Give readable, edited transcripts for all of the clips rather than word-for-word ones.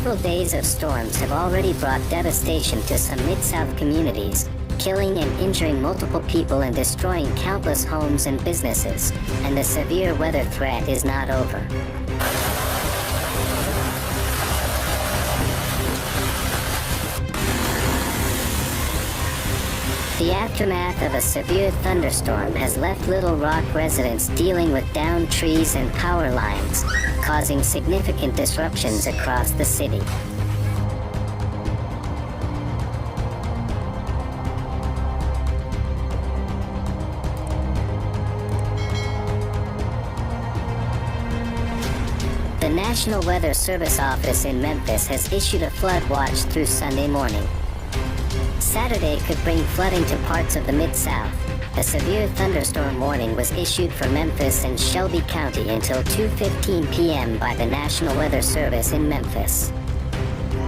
Several days of storms have already brought devastation to some Mid-South communities, killing and injuring multiple people and destroying countless homes and businesses, and the severe weather threat is not over. The aftermath of a severe thunderstorm has left Little Rock residents dealing with downed trees and power lines, causing significant disruptions across the city. The National Weather Service office in Memphis has issued a flood watch through Sunday morning. Saturday could bring flooding to parts of the Mid-South. A severe thunderstorm warning was issued for Memphis and Shelby County until 2:15 p.m. by the National Weather Service in Memphis.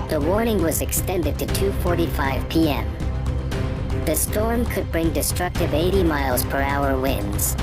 The warning was extended to 2:45 p.m. The storm could bring destructive 80 miles per hour winds.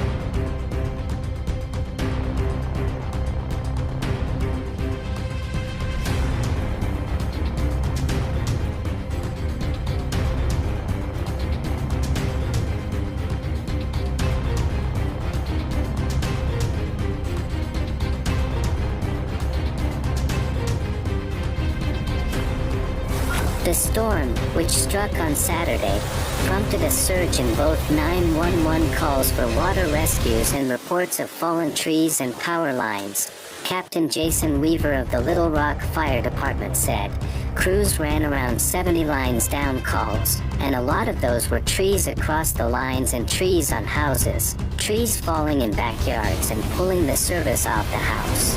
The storm, which struck on Saturday, prompted a surge in both 911 calls for water rescues and reports of fallen trees and power lines. Captain Jason Weaver of the Little Rock Fire Department said, "Crews ran around 70 lines down calls, and a lot of those were trees across the lines and trees on houses, trees falling in backyards and pulling the service off the house."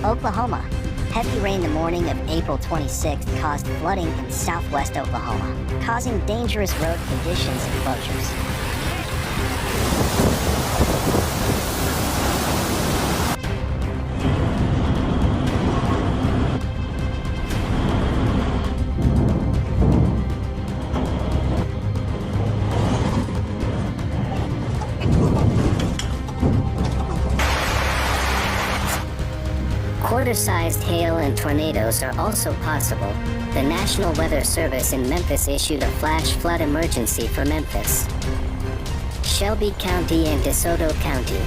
Oklahoma. Heavy rain the morning of April 26th caused flooding in southwest Oklahoma, causing dangerous road conditions and closures. Quarter-sized hail and tornadoes are also possible. The National Weather Service in Memphis issued a flash flood emergency for Memphis, Shelby County, and DeSoto County.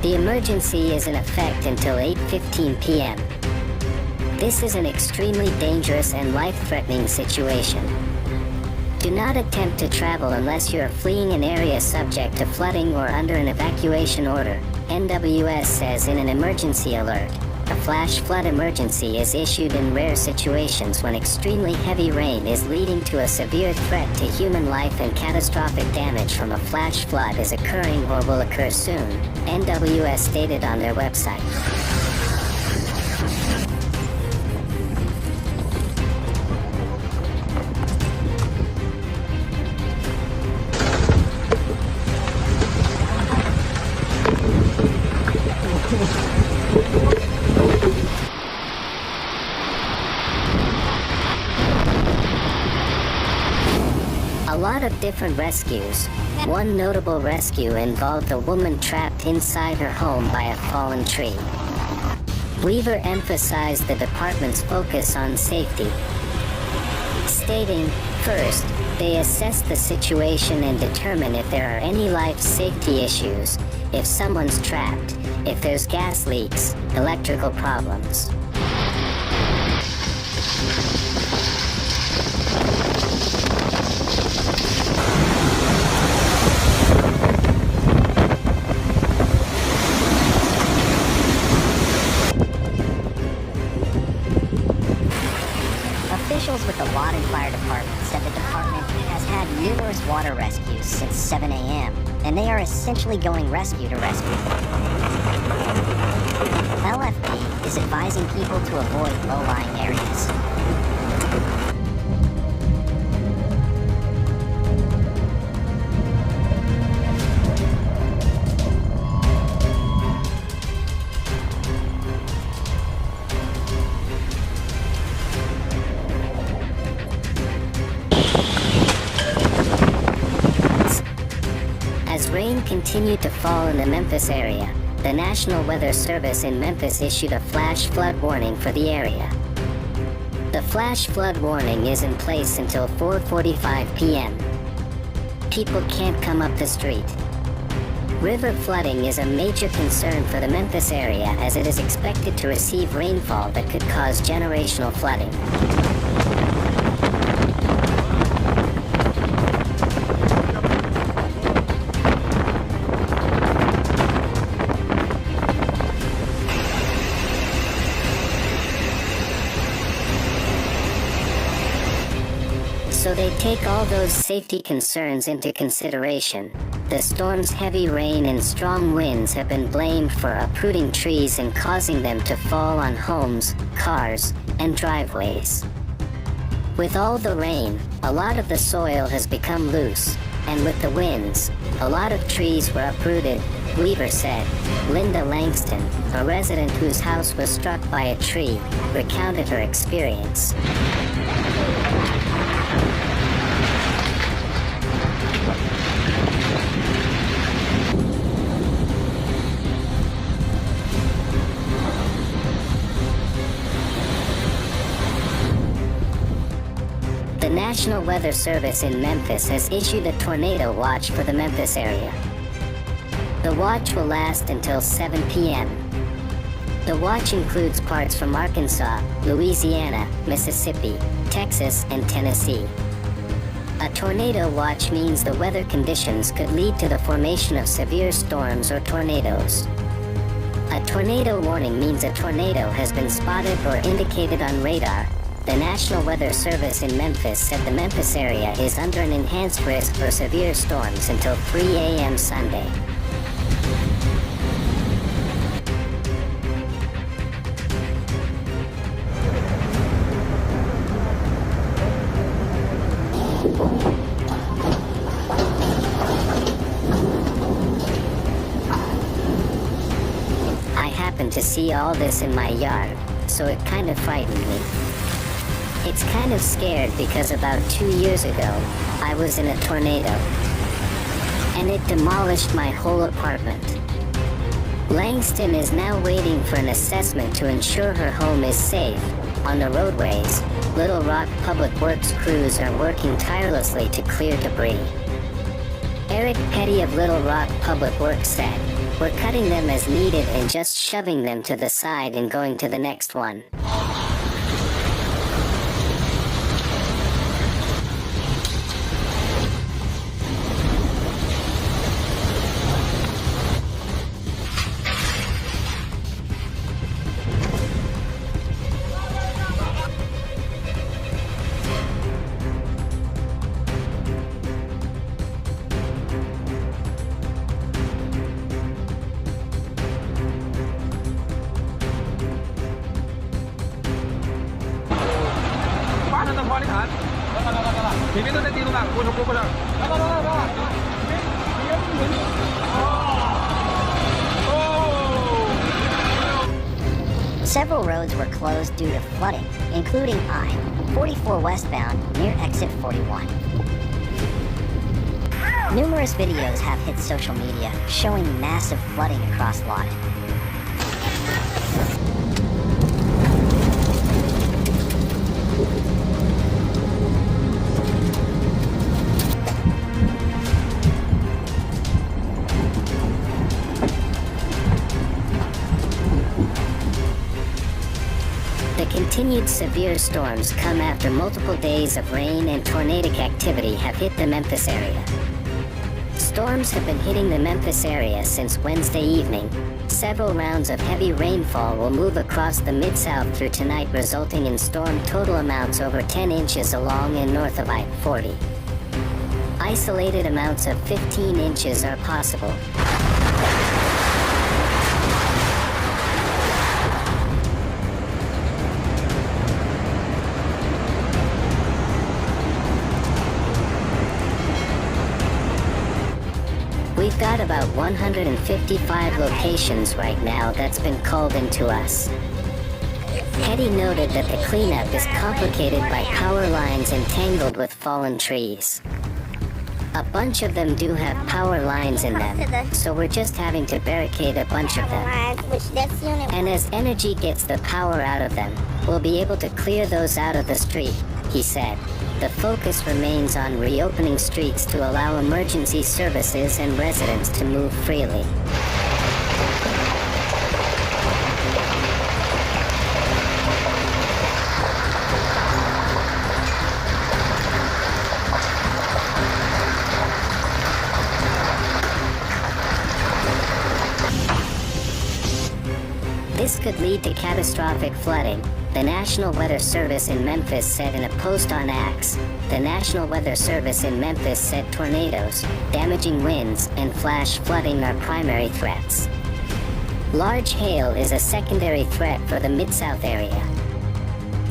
The emergency is in effect until 8:15 p.m. This is an extremely dangerous and life-threatening situation. Do not attempt to travel unless you are fleeing an area subject to flooding or under an evacuation order, NWS says in an emergency alert. A flash flood emergency is issued in rare situations when extremely heavy rain is leading to a severe threat to human life and catastrophic damage from a flash flood is occurring or will occur soon, NWS stated on their website. A lot of different rescues. One notable rescue involved a woman trapped inside her home by a fallen tree. Weaver emphasized the department's focus on safety, stating, "First, they assess the situation and determine if there are any life safety issues, if someone's trapped, if there's gas leaks, electrical problems." Officials with the Wadden Fire Department said the department has had numerous water rescues since 7 a.m., and they are essentially going rescue to rescue. LFD is advising people to avoid low-lying areas. rain continued to fall in the Memphis area, the National Weather Service in Memphis issued a flash flood warning for the area. The flash flood warning is in place until 4:45 p.m. People can't come up the street. River flooding is a major concern for the Memphis area as it is expected to receive rainfall that could cause generational flooding. So they take all those safety concerns into consideration. The storm's heavy rain and strong winds have been blamed for uprooting trees and causing them to fall on homes, cars, and driveways. With all the rain, a lot of the soil has become loose, and with the winds, a lot of trees were uprooted, Weaver said. Linda Langston, a resident whose house was struck by a tree, recounted her experience. The National Weather Service in Memphis has issued a tornado watch for the Memphis area. The watch will last until 7 p.m. The watch includes parts from Arkansas, Louisiana, Mississippi, Texas, and Tennessee. A tornado watch means the weather conditions could lead to the formation of severe storms or tornadoes. A tornado warning means a tornado has been spotted or indicated on radar. The National Weather Service in Memphis said the Memphis area is under an enhanced risk for severe storms until 3 a.m. Sunday. I happened to see all this in my yard, so it kind of frightened me. It's kind of scared because about 2 years ago, I was in a tornado, and it demolished my whole apartment. Langston is now waiting for an assessment to ensure her home is safe. On the roadways, Little Rock Public Works crews are working tirelessly to clear debris. Eric Petty of Little Rock Public Works said, "We're cutting them as needed and just shoving them to the side and going to the next one." Several roads were closed due to flooding, including I-44 westbound near exit 41. Numerous videos have hit social media showing massive flooding across Lawton. The continued severe storms come after multiple days of rain and tornadic activity have hit the Memphis area. Storms have been hitting the Memphis area since Wednesday evening. Several rounds of heavy rainfall will move across the Mid-South through tonight, resulting in storm total amounts over 10 inches along and north of I-40. Isolated amounts of 15 inches are possible. We've got about 155 locations right now that's been called into us. Petty noted that the cleanup is complicated by power lines entangled with fallen trees. A bunch of them do have power lines in them, so we're just having to barricade a bunch of them. And as energy gets the power out of them, we'll be able to clear those out of the street, he said. The focus remains on reopening streets to allow emergency services and residents to move freely. This could lead to catastrophic flooding, the National Weather Service in Memphis said in a post on X. The National Weather Service in Memphis said tornadoes, damaging winds, and flash flooding are primary threats. Large hail is a secondary threat for the Mid-South area.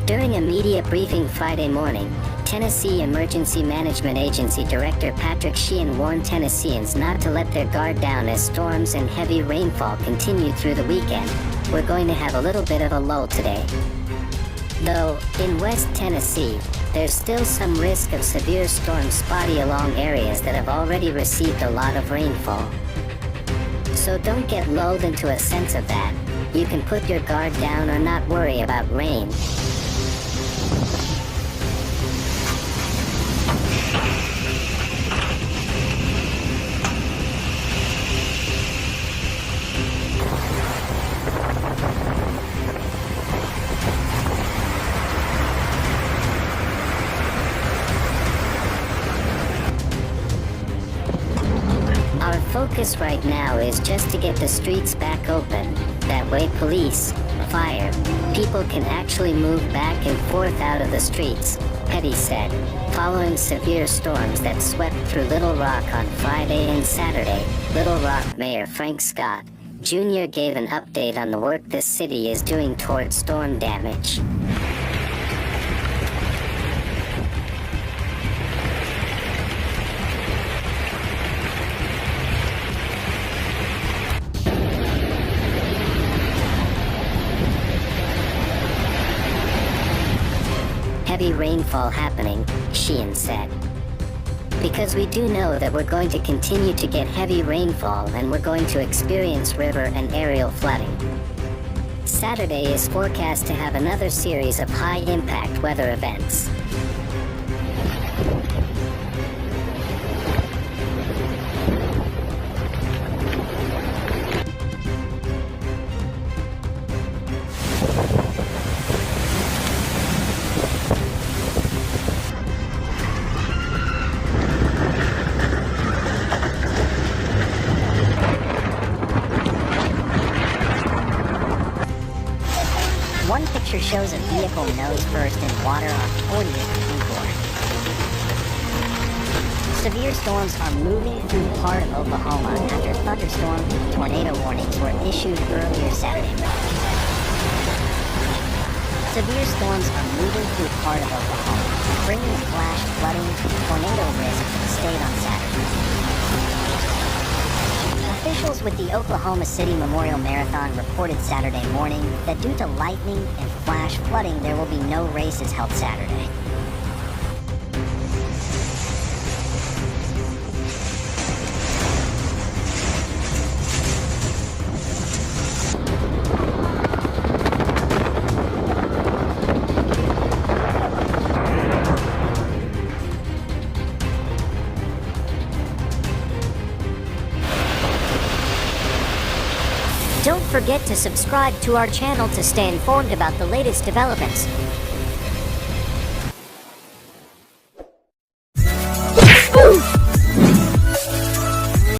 During a media briefing Friday morning, Tennessee Emergency Management Agency Director Patrick Sheehan warned Tennesseans not to let their guard down as storms and heavy rainfall continue through the weekend. We're going to have a little bit of a lull today. Though, in West Tennessee, there's still some risk of severe storms spotty along areas that have already received a lot of rainfall. So don't get lulled into a sense of that. You can put your guard down or not worry about rain. Our focus right now is just to get the streets back open. That way police, fire, people can actually move back and forth out of the streets, Petty said, following severe storms that swept through Little Rock on Friday and Saturday. Little Rock Mayor Frank Scott, Jr. gave an update on the work the city is doing toward storm damage. Heavy rainfall happening, Sheehan said. Because we do know that we're going to continue to get heavy rainfall and we're going to experience river and aerial flooding. Saturday is forecast to have another series of high-impact weather events. One picture shows a vehicle nose first in water on 40th and Newport. Severe storms are moving through part of Oklahoma after thunderstorm and tornado warnings were issued earlier Saturday morning. Severe storms are moving through part of Oklahoma, bringing flash flooding and tornado risk to the state on Saturday. Officials with the Oklahoma City Memorial Marathon reported Saturday morning that due to lightning and flash flooding, there will be no races held Saturday. Don't forget to subscribe to our channel to stay informed about the latest developments.